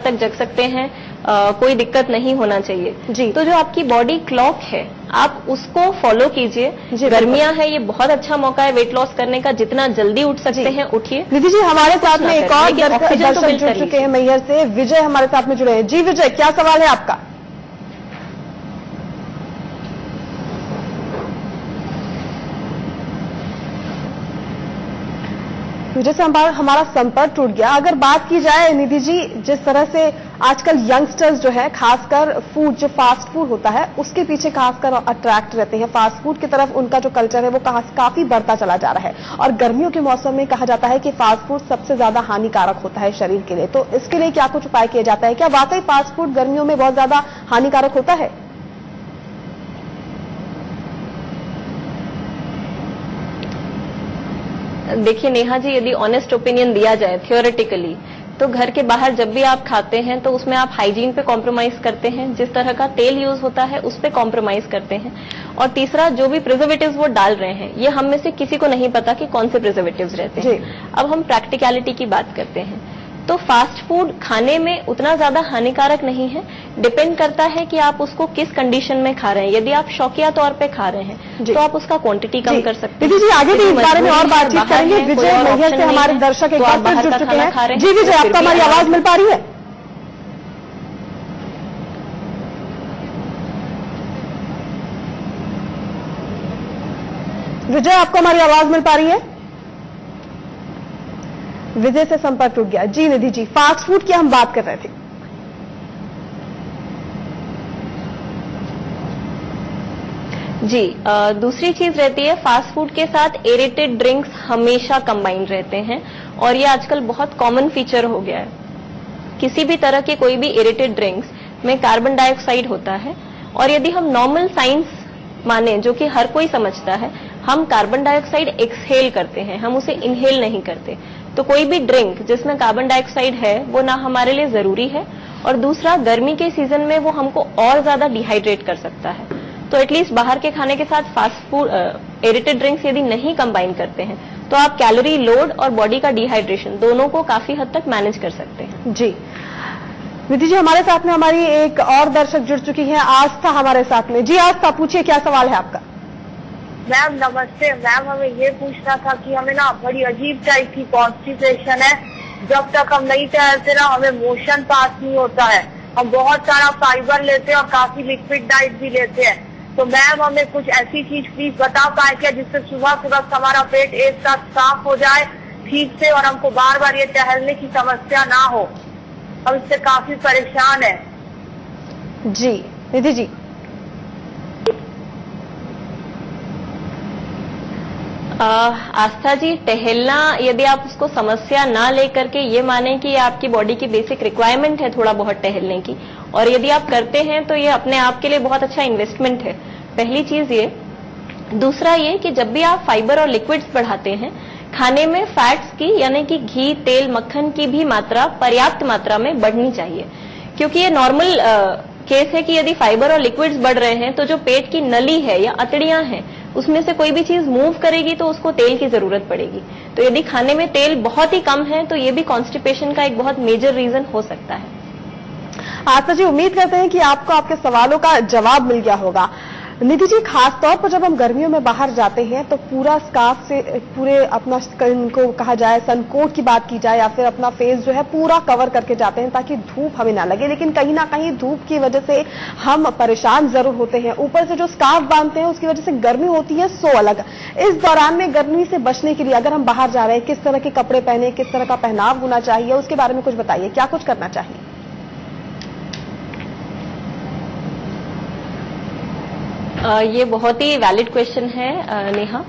तक जग सकते हैं, कोई दिक्कत नहीं होना चाहिए जी। तो जो आपकी बॉडी क्लॉक है आप उसको फॉलो कीजिए। गर्मियां है, ये बहुत अच्छा मौका है वेट लॉस करने का, जितना जल्दी उठ सकते हैं उठिए। निधि जी, हमारे साथ में एक और दर्शक जुड़ चुके हैं मैहर से, विजय हमारे साथ में जुड़े हैं। जी विजय, क्या सवाल है आपका? विजय से हमारा संपर्क टूट गया। अगर बात की जाए निधि जी, जिस तरह से आजकल यंगस्टर्स जो है खासकर फूड, जो फास्ट फूड होता है उसके पीछे खासकर अट्रैक्ट रहते हैं, फास्ट फूड की तरफ उनका जो कल्चर है वो काफी बढ़ता चला जा रहा है। और गर्मियों के मौसम में कहा जाता है कि फास्ट फूड सबसे ज्यादा हानिकारक होता है शरीर के लिए, तो इसके लिए क्या कुछ उपाय किया जाता है? क्या वाकई फास्ट फूड गर्मियों में बहुत ज्यादा हानिकारक होता है? देखिए नेहा जी, यदि ऑनेस्ट ओपिनियन दिया जाए थियोरेटिकली, तो घर के बाहर जब भी आप खाते हैं तो उसमें आप हाइजीन पे कॉम्प्रोमाइज करते हैं, जिस तरह का तेल यूज होता है उस पे कॉम्प्रोमाइज करते हैं। और तीसरा, जो भी प्रिजर्वेटिव्स वो डाल रहे हैं, ये हम में से किसी को नहीं पता कि कौन से प्रिजर्वेटिव्स रहते हैं। अब हम प्रैक्टिकलिटी की बात करते हैं, तो फास्ट फूड खाने में उतना ज्यादा हानिकारक नहीं है। डिपेंड करता है कि आप उसको किस कंडीशन में खा रहे हैं। यदि आप शौकिया तौर पे खा रहे हैं तो आप उसका क्वांटिटी कम कर सकते हैं। जी, आगे भी इस बारे में और बातचीत करेंगे। विजय मैहर से हमारे दर्शक एक बार फिर जुड़ चुके हैं। जी विजय, आपको हमारी आवाज मिल पा रही है? विजय, आपको हमारी आवाज मिल पा रही है? विजय से संपर्क टूट गया। जी निधि जी, फास्ट फूड की हम बात कर रहे थे। जी, दूसरी चीज रहती है, फास्ट फूड के साथ एरेटेड ड्रिंक्स हमेशा कंबाइंड रहते हैं और ये आजकल बहुत कॉमन फीचर हो गया है। किसी भी तरह के कोई भी एरेटेड ड्रिंक्स में कार्बन डाइऑक्साइड होता है और यदि हम नॉर्मल साइंस माने, जो कि हर कोई समझता है, हम कार्बन डाइऑक्साइड एक्सहेल करते हैं, हम उसे इनहेल नहीं करते। तो कोई भी ड्रिंक जिसमें कार्बन डाइऑक्साइड है वो ना हमारे लिए जरूरी है, और दूसरा, गर्मी के सीजन में वो हमको और ज्यादा डिहाइड्रेट कर सकता है। तो एटलीस्ट बाहर के खाने के साथ फास्ट फूड एरेटेड ड्रिंक्स यदि नहीं कंबाइन करते हैं तो आप कैलोरी लोड और बॉडी का डिहाइड्रेशन दोनों को काफी हद तक मैनेज कर सकते हैं। जी निधि जी, हमारे साथ में हमारी एक और दर्शक जुड़ चुकी है, आस्था हमारे साथ में। जी आस्था, पूछिए, क्या सवाल है आपका? मैम नमस्ते। मैम, हमें ये पूछना था कि हमें ना बड़ी अजीब टाइप की कॉन्स्टिपेशन है। जब तक हम नहीं टहलते ना हमें मोशन पास नहीं होता है। हम बहुत सारा फाइबर लेते हैं और काफी लिक्विड डाइट भी लेते हैं। तो मैम, हमें कुछ ऐसी चीज प्लीज बता पाए क्या जिससे सुबह सुबह हमारा पेट एक साथ साफ हो जाए ठीक से और हमको बार बार ये टहलने की समस्या ना हो। हम इससे काफी परेशान है। जी निधि जी। आस्था जी, टहलना यदि आप उसको समस्या ना लेकर के ये माने कि आपकी बॉडी की बेसिक रिक्वायरमेंट है थोड़ा बहुत टहलने की, और यदि आप करते हैं तो ये अपने आप के लिए बहुत अच्छा इन्वेस्टमेंट है, पहली चीज ये। दूसरा ये कि जब भी आप फाइबर और लिक्विड्स बढ़ाते हैं, खाने में फैट्स की यानी कि घी, तेल, मक्खन की भी मात्रा पर्याप्त मात्रा में बढ़नी चाहिए, क्योंकि ये नॉर्मल केस है कि यदि फाइबर और लिक्विड्स बढ़ रहे हैं तो जो पेट की नली है या अतड़ियां हैं उसमें से कोई भी चीज मूव करेगी तो उसको तेल की जरूरत पड़ेगी। तो यदि खाने में तेल बहुत ही कम है तो ये भी कॉन्स्टिपेशन का एक बहुत मेजर रीजन हो सकता है। आस्था जी, उम्मीद करते हैं कि आपको आपके सवालों का जवाब मिल गया होगा। निधि जी, खासतौर पर जब हम गर्मियों में बाहर जाते हैं तो पूरा स्कार्फ से पूरे अपना स्किन को, कहा जाए सनकोट की बात की जाए, या फिर अपना फेस जो है पूरा कवर करके जाते हैं ताकि धूप हमें ना लगे, लेकिन कहीं ना कहीं धूप की वजह से हम परेशान जरूर होते हैं। ऊपर से जो स्कार्फ बांधते हैं उसकी वजह से गर्मी होती है सो अलग। इस दौरान में गर्मी से बचने के लिए अगर हम बाहर जा रहे हैं, किस तरह के कपड़े पहने, किस तरह का पहनाव होना चाहिए, उसके बारे में कुछ बताइए, क्या कुछ करना चाहिए? ये बहुत ही वैलिड क्वेश्चन है नेहा।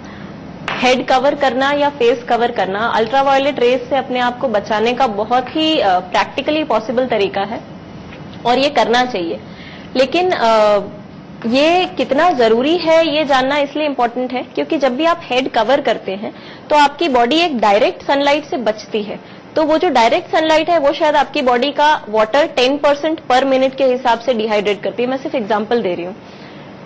हेड कवर करना या फेस कवर करना अल्ट्रावायलेट रेज से अपने आप को बचाने का बहुत ही प्रैक्टिकली पॉसिबल तरीका है और ये करना चाहिए। लेकिन ये कितना जरूरी है ये जानना इसलिए इम्पोर्टेंट है क्योंकि जब भी आप हेड कवर करते हैं तो आपकी बॉडी एक डायरेक्ट सनलाइट से बचती है। तो वो जो डायरेक्ट सनलाइट है वो शायद आपकी बॉडी का वाटर 10% पर मिनट के हिसाब से डिहाइड्रेट करती है। मैं सिर्फ एग्जांपल दे रही हूँ।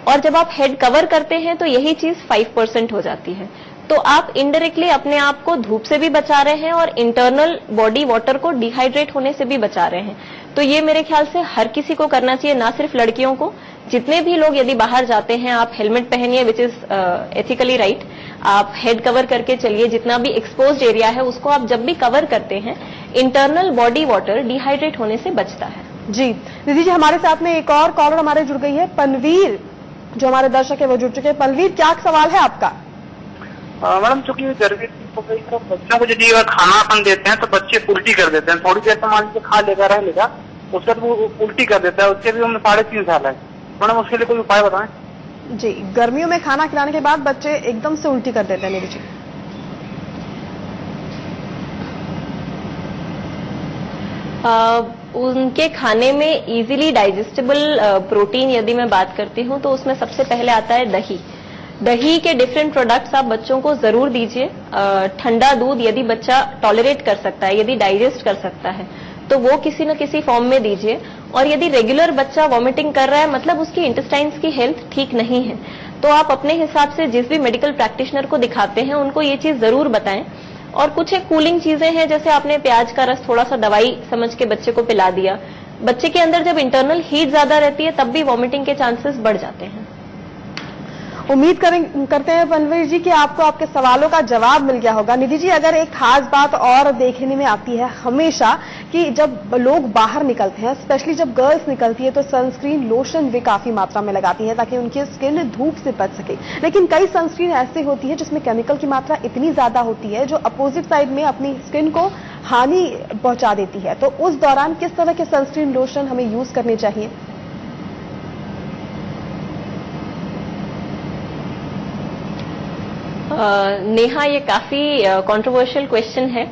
और जब आप हेड कवर करते हैं तो यही चीज 5% हो जाती है। तो आप इनडायरेक्टली अपने आप को धूप से भी बचा रहे हैं और इंटरनल बॉडी वाटर को डिहाइड्रेट होने से भी बचा रहे हैं। तो ये मेरे ख्याल से हर किसी को करना चाहिए, ना सिर्फ लड़कियों को। जितने भी लोग यदि बाहर जाते हैं, आप हेलमेट पहनिए, विच इज एथिकली राइट। आप हेड कवर करके चलिए, जितना भी एक्सपोज्ड एरिया है उसको आप जब भी कवर करते हैं, इंटरनल बॉडी वाटर डिहाइड्रेट होने से बचता है। जी दीदी जी, हमारे साथ में एक और कॉलर हमारे जुड़ गई है, पनवीर, जो हमारे दर्शक है वो जुड़ चुके हैं। पनवीर, क्या सवाल है आपका? मैडम, चूंकि गर्मी हो गई तो बच्चों को यदि अगर खाना अपन देते हैं तो बच्चे उल्टी कर देते हैं। थोड़ी देर तो मान लीजिए खा लेगा, रह लेगा, उसके बाद वो उल्टी कर देता है। उसके भी उम्र 3.5 साल है। मैडम, उसके लिए कोई उपाय बताएं। जी, गर्मियों में खाना खिलाने के बाद बच्चे एकदम से उल्टी कर देते हैं निधि जी। उनके खाने में इजीली डाइजेस्टेबल प्रोटीन यदि मैं बात करती हूं तो उसमें सबसे पहले आता है दही। दही के डिफरेंट प्रोडक्ट्स आप बच्चों को जरूर दीजिए। ठंडा दूध यदि बच्चा टॉलरेट कर सकता है, यदि डाइजेस्ट कर सकता है, तो वो किसी न किसी फॉर्म में दीजिए। और यदि रेगुलर बच्चा वॉमिटिंग कर रहा है, मतलब उसकी इंटेस्टाइन्स की हेल्थ ठीक नहीं है, तो आप अपने हिसाब से जिस भी मेडिकल प्रैक्टिशनर को दिखाते हैं उनको ये चीज जरूर बताएं। और कुछ एक कूलिंग चीजें हैं, जैसे आपने प्याज का रस थोड़ा सा दवाई समझ के बच्चे को पिला दिया। बच्चे के अंदर जब इंटरनल हीट ज्यादा रहती है तब भी वॉमिटिंग के चांसेस बढ़ जाते हैं। उम्मीद करते हैं पनवीर जी कि आपको आपके सवालों का जवाब मिल गया होगा। निधि जी, अगर एक खास बात और देखने में आती है हमेशा कि जब लोग बाहर निकलते हैं, स्पेशली जब गर्ल्स निकलती है, तो सनस्क्रीन लोशन भी काफी मात्रा में लगाती हैं ताकि उनकी स्किन धूप से बच सके। लेकिन कई सनस्क्रीन ऐसी होती है जिसमें केमिकल की मात्रा इतनी ज्यादा होती है जो अपोजिट साइड में अपनी स्किन को हानि पहुंचा देती है। तो उस दौरान किस तरह के सनस्क्रीन लोशन हमें यूज करने चाहिए? नेहा, ये काफी कंट्रोवर्शियल क्वेश्चन है।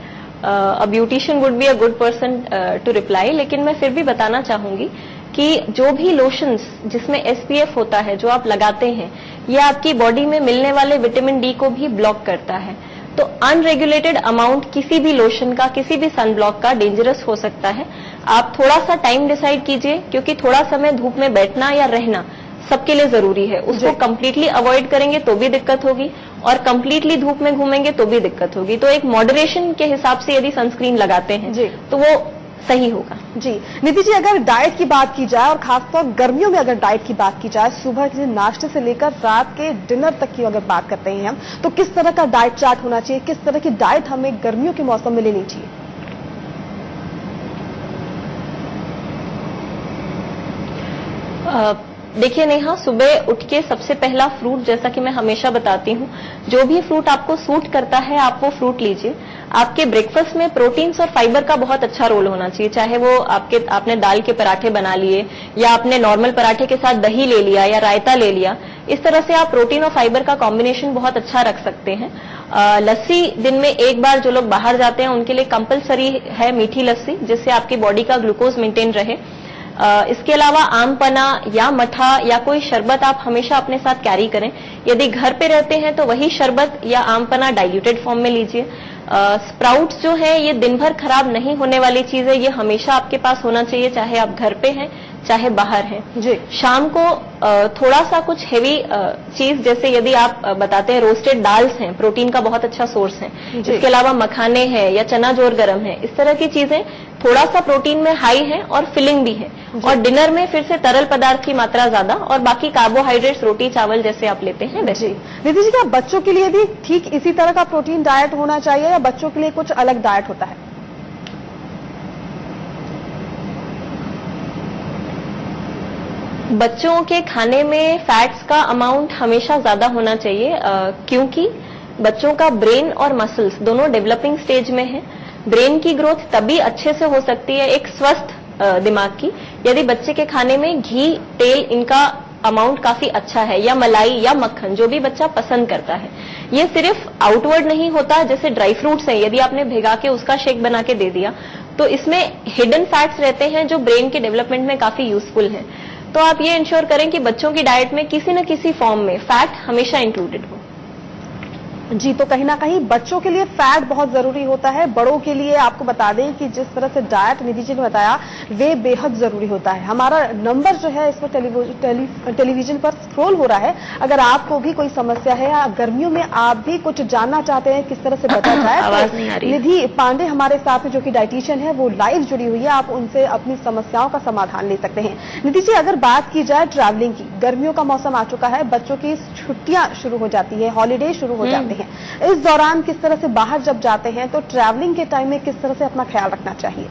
A beautician would be a good person to reply, लेकिन मैं फिर भी बताना चाहूंगी कि जो भी लोशंस जिसमें SPF होता है जो आप लगाते हैं, ये आपकी बॉडी में मिलने वाले विटामिन डी को भी ब्लॉक करता है। तो अनरेगुलेटेड अमाउंट किसी भी लोशन का, किसी भी सनब्लॉक का डेंजरस हो सकता है। आप थोड़ा सा टाइम डिसाइड कीजिए, क्योंकि थोड़ा समय धूप में बैठना या रहना सबके लिए जरूरी है। उसको कंप्लीटली अवॉइड करेंगे तो भी दिक्कत होगी, और कंप्लीटली धूप में घूमेंगे तो भी दिक्कत होगी। तो एक मॉडरेशन के हिसाब से यदि सनस्क्रीन लगाते हैं तो वो सही होगा। जी निधि जी, अगर डाइट की बात की जाए और खासतौर गर्मियों में अगर डाइट की बात की जाए, सुबह के नाश्ते से लेकर रात के डिनर तक की अगर बात करते हैं हम, तो किस तरह का डाइट चार्ट होना चाहिए, किस तरह की डाइट हमें गर्मियों के मौसम में लेनी चाहिए? देखिए नेहा, सुबह उठ के सबसे पहला फ्रूट, जैसा कि मैं हमेशा बताती हूँ, जो भी फ्रूट आपको सूट करता है आप वो फ्रूट लीजिए। आपके ब्रेकफास्ट में प्रोटीन्स और फाइबर का बहुत अच्छा रोल होना चाहिए, चाहे वो आपने दाल के पराठे बना लिए, या आपने नॉर्मल पराठे के साथ दही ले लिया या रायता ले लिया। इस तरह से आप प्रोटीन और फाइबर का कॉम्बिनेशन बहुत अच्छा रख सकते हैं। लस्सी दिन में एक बार, जो लोग बाहर जाते हैं उनके लिए कंपलसरी है मीठी लस्सी, जिससे आपकी बॉडी का ग्लूकोज मेंटेन रहे। इसके अलावा आम पना या मठा या कोई शरबत आप हमेशा अपने साथ कैरी करें। यदि घर पे रहते हैं तो वही शरबत या आम पना डाइल्यूटेड फॉर्म में लीजिए। स्प्राउट्स जो है ये दिन भर खराब नहीं होने वाली चीज है, ये हमेशा आपके पास होना चाहिए, चाहे आप घर पे हैं चाहे बाहर हैं। जी, शाम को थोड़ा सा कुछ हेवी चीज, जैसे यदि आप बताते हैं रोस्टेड दाल्स हैं, प्रोटीन का बहुत अच्छा सोर्स है। इसके अलावा मखाने हैं या चना जोर गरम है, इस तरह की चीजें थोड़ा सा प्रोटीन में हाई है और फिलिंग भी है। और डिनर में फिर से तरल पदार्थ की मात्रा ज्यादा, और बाकी कार्बोहाइड्रेट्स रोटी चावल जैसे आप लेते हैं वैसे। दीदी जी, क्या बच्चों के लिए भी ठीक इसी तरह का प्रोटीन डाइट होना चाहिए या बच्चों के लिए कुछ अलग डाइट होता है? बच्चों के खाने में फैट्स का अमाउंट हमेशा ज्यादा होना चाहिए, क्योंकि बच्चों का ब्रेन और मसल्स दोनों डेवलपिंग स्टेज में है। ब्रेन की ग्रोथ तभी अच्छे से हो सकती है, एक स्वस्थ दिमाग की, यदि बच्चे के खाने में घी, तेल, इनका अमाउंट काफी अच्छा है, या मलाई या मक्खन, जो भी बच्चा पसंद करता है। ये सिर्फ आउटवर्ड नहीं होता, जैसे ड्राई फ्रूट्स हैं, यदि आपने भिगा के उसका शेक बना के दे दिया तो इसमें हिडन फैट्स रहते हैं जो ब्रेन के डेवलपमेंट में काफी यूजफुल हैं। तो आप ये इंश्योर करें कि बच्चों की डाइट में किसी न किसी फॉर्म में फैट हमेशा इंक्लूडेड हो। जी, तो कहीं ना कहीं बच्चों के लिए फैट बहुत जरूरी होता है। बड़ों के लिए आपको बता दें कि जिस तरह से डाइट निधि जी ने बताया वे बेहद जरूरी होता है। हमारा नंबर जो है इस पर टेलीविजन पर स्क्रॉल हो रहा है। अगर आपको भी कोई समस्या है या गर्मियों में आप भी कुछ जानना चाहते हैं किस तरह से बचा जाए, आवाज नहीं आ रही। निधि पांडे हमारे साथ में जो कि डाइटिशियन है वो लाइव जुड़ी हुई है, आप उनसे अपनी समस्याओं का समाधान ले सकते हैं। निधि जी, अगर बात की जाए ट्रैवलिंग की, गर्मियों का मौसम आ चुका है, बच्चों की छुट्टियां शुरू हो जाती है, हॉलीडे शुरू हो जाते हैं। इस दौरान किस तरह से बाहर जब जाते हैं तो ट्रैवलिंग के टाइम में किस तरह से अपना ख्याल रखना चाहिए?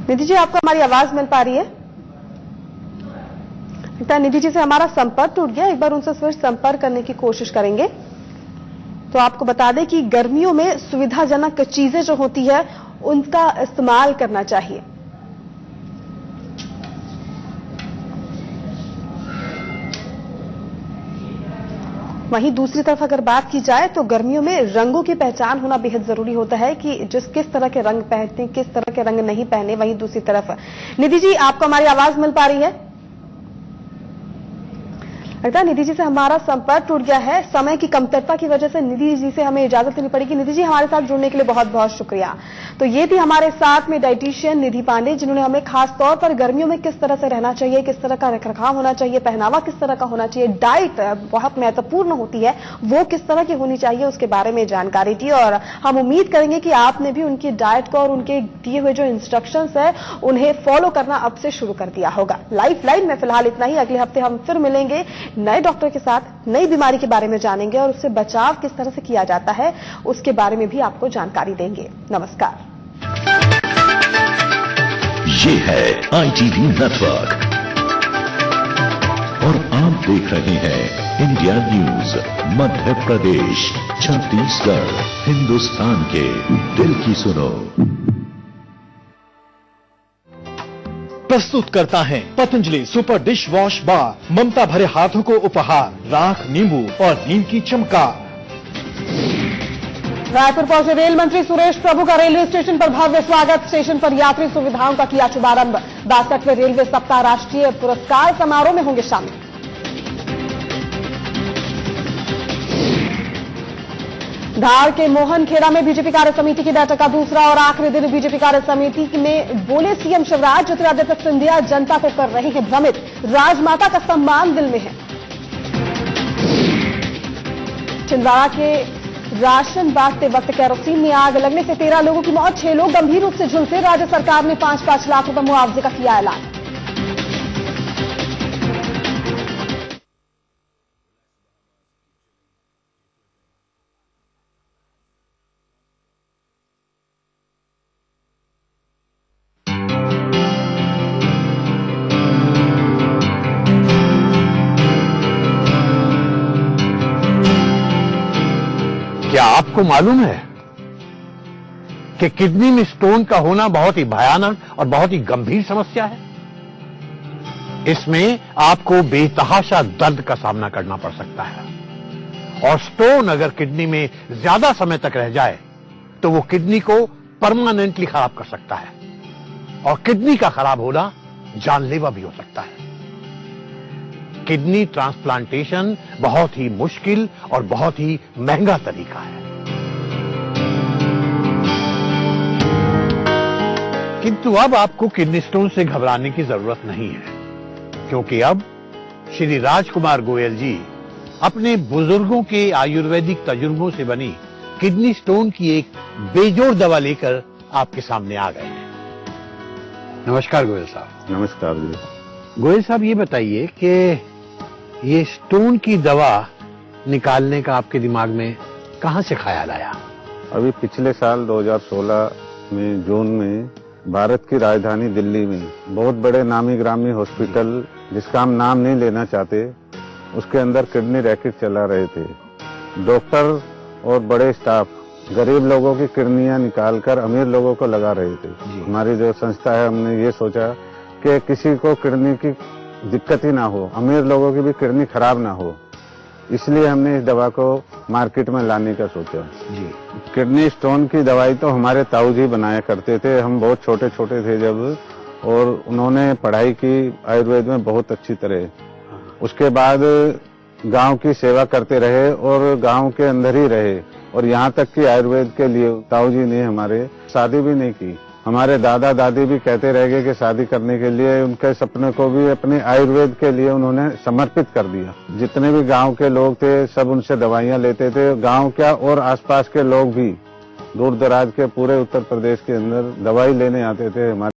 निधि जी, आपको हमारी आवाज मिल पा रही है? निधि जी से हमारा संपर्क टूट गया, एक बार उनसे फिर संपर्क करने की कोशिश करेंगे। तो आपको बता दें कि गर्मियों में सुविधाजनक चीजें जो होती है उनका इस्तेमाल करना चाहिए। वहीं दूसरी तरफ अगर बात की जाए तो गर्मियों में रंगों की पहचान होना बेहद जरूरी होता है कि किस तरह के रंग पहनते, किस तरह के रंग नहीं पहने। वहीं दूसरी तरफ निधि जी, आपको हमारी आवाज मिल पा रही है? लगता है निधि जी से हमारा संपर्क टूट गया है। समय की कमतरता की वजह से निधि जी से हमें इजाजत लेनी पड़ेगी। निधि जी, हमारे साथ जुड़ने के लिए बहुत बहुत शुक्रिया। तो ये थी हमारे साथ में डाइटिशियन निधि पांडे, जिन्होंने हमें खास तौर पर गर्मियों में किस तरह से रहना चाहिए, किस तरह का रखरखाव होना चाहिए, पहनावा किस तरह का होना चाहिए, डाइट बहुत महत्वपूर्ण होती है, वो किस तरह की होनी चाहिए, उसके बारे में जानकारी दी। और हम उम्मीद करेंगे कि आपने भी उनकी डाइट को और उनके दिए हुए जो इंस्ट्रक्शंस है उन्हें फॉलो करना अब से शुरू कर दिया होगा। लाइफ लाइन में फिलहाल इतना ही। अगले हफ्ते हम फिर मिलेंगे नए डॉक्टर के साथ, नई बीमारी के बारे में जानेंगे और उससे बचाव किस तरह से किया जाता है उसके बारे में भी आपको जानकारी देंगे। नमस्कार। ये है ITV नेटवर्क और आप देख रहे हैं इंडिया न्यूज मध्य प्रदेश, छत्तीसगढ़, हिंदुस्तान के दिल की सुनो। प्रस्तुत करता है Patanjali super dish wash bar, ममता भरे हाथों को उपहार, राख, नींबू और नीम की चमकार। रायपुर पहुंचे रेल मंत्री सुरेश प्रभु का रेलवे स्टेशन पर भव्य स्वागत। स्टेशन पर यात्री सुविधाओं का किया शुभारंभ। 62वें रेलवे सप्ताह राष्ट्रीय पुरस्कार समारोह में होंगे शामिल। धार के मोहनखेड़ा में बीजेपी कार्य समिति की बैठक का दूसरा और आखिरी दिन बीजेपी कार्य समिति में बोले सीएम शिवराज, ज्योतिरादित्य सिंधिया जनता को कर रहे हैं भ्रमित, राजमाता का सम्मान दिल में है। छिंदवाड़ा के राशन बांटते वक्त केरोसिन में आग लगने से 13 लोगों की मौत, 6 लोग गंभीर रूप से झुलसे। राज्य सरकार ने 5-5 लाख रुपए मुआवजे का किया ऐलान। क्या आपको मालूम है कि किडनी में स्टोन का होना बहुत ही भयानक और बहुत ही गंभीर समस्या है? इसमें आपको बेतहाशा दर्द का सामना करना पड़ सकता है और स्टोन अगर किडनी में ज्यादा समय तक रह जाए तो वो किडनी को परमानेंटली खराब कर सकता है और किडनी का खराब होना जानलेवा भी हो सकता है। किडनी ट्रांसप्लांटेशन बहुत ही मुश्किल और बहुत ही महंगा तरीका है, किंतु अब आपको किडनी स्टोन से घबराने की जरूरत नहीं है, क्योंकि अब श्री राजकुमार गोयल जी अपने बुजुर्गों के आयुर्वेदिक तजुर्बों से बनी किडनी स्टोन की एक बेजोड़ दवा लेकर आपके सामने आ गए हैं। नमस्कार गोयल साहब। नमस्कार जी। गोयल साहब, ये बताइए कि ये स्टोन की दवा निकालने का आपके दिमाग में कहां से ख्याल आया? अभी पिछले साल 2016 में जून में भारत की राजधानी दिल्ली में बहुत बड़े नामी ग्रामी हॉस्पिटल, जिसका हम नाम नहीं लेना चाहते, उसके अंदर किडनी रैकेट चला रहे थे। डॉक्टर और बड़े स्टाफ गरीब लोगों की किडनियां निकालकर अमीर लोगों को लगा रहे थे। हमारी जो संस्था है, हमने ये सोचा कि किसी को किडनी की दिक्कत ही ना हो, अमीर लोगों की भी किडनी खराब ना हो, इसलिए हमने इस दवा को मार्केट में लाने का सोचा। जी। किडनी स्टोन की दवाई तो हमारे ताऊ जी बनाया करते थे, हम बहुत छोटे छोटे थे जब, और उन्होंने पढ़ाई की आयुर्वेद में बहुत अच्छी तरह। उसके बाद गांव की सेवा करते रहे और गांव के अंदर ही रहे, और यहाँ तक कि आयुर्वेद के लिए ताऊ जी ने हमारे शादी भी नहीं की। हमारे दादा दादी भी कहते रह गए कि शादी करने के लिए उनके सपने को भी अपने आयुर्वेद के लिए उन्होंने समर्पित कर दिया। जितने भी गांव के लोग थे सब उनसे दवाइयां लेते थे। गांव क्या और आसपास के लोग भी दूर दराज के पूरे उत्तर प्रदेश के अंदर दवाई लेने आते थे हमारे